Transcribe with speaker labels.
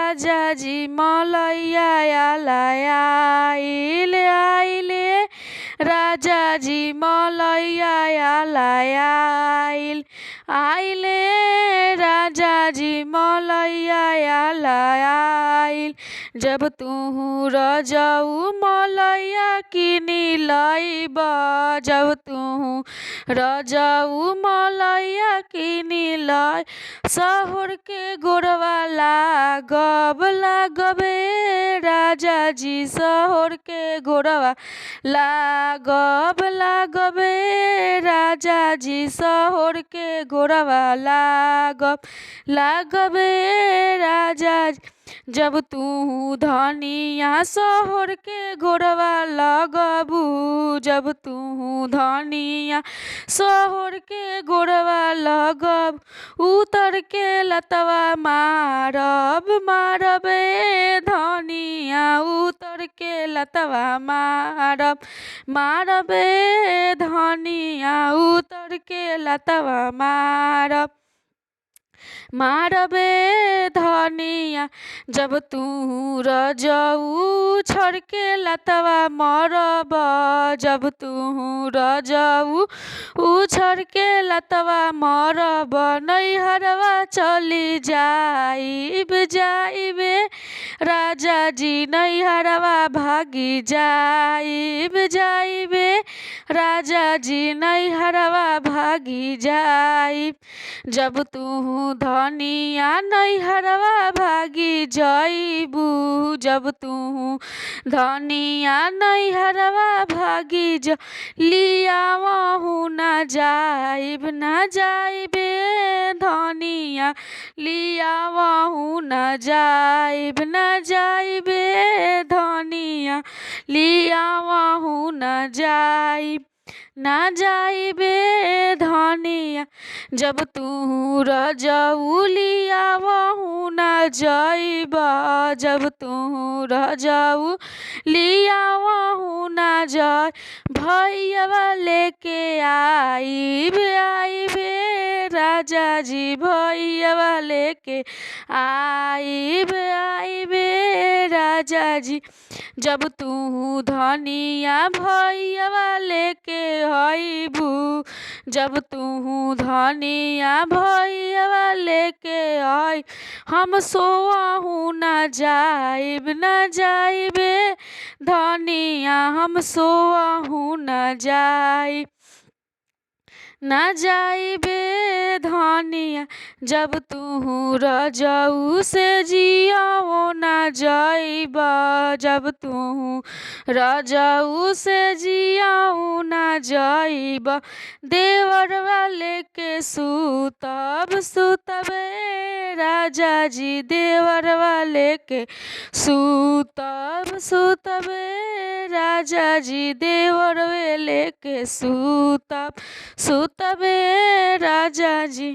Speaker 1: राजा जी मलैया आइले आइले राजा जी मलैया आइले राजा जी मलैया आइल जब तू रजऊ मलैया किनी लैब जब तू रजऊ मलैया किनी लै सहुर के गोरवा लागबे राजा जी सहुर के गोरवा लागबे राजा जी सहुर के गोरवा लागबे राजा जी जब तू धनिया सहुर के गोरवा लगबू जब तू धनिया सहुर के गोरवा लगब उतर के लतवा मारबे धनिया उतर के लतवा मारबे धनिया उतर के लतवा मारबे धनिया जब तू रजऊ छोड़ के लतवा मरब जब तू रजऊ छोड़ के लतवा मरब नैहरवा चली जाइबे राजा जी नैहरवा भागी जाइबे राजा जी नैहरवा भागी जाइब जब तू धनिया नैहरवा भागी जाइबू जब तू धनिया नैहरवा भागी लियावहु ना जाइबे धनिया लियावहु ना जाइबे धनिया लियावहु ना जाइबे धनिया जब तू रजऊ लियावहु ना जाइब जब तू रजऊ लियावहु ना जाइब भैया लेके आइबे राजा जी भैया लेके आइबे राजा जी जब तू धनिया भैया लेके आइबू जब तू धनिया भैया लेके आई हम सोवहु ना जाइबे धनिया हम सोवहु ना जाइबे धनिया जब तू रजऊ से जियाओ ना जाइब जब तू रजऊ से जियाओ ना जाइब देवरवा लेके सुतबे राजा जी देवरवा लेके सुतबे राजा जी देवरवे लेके सुतबे राजा जी।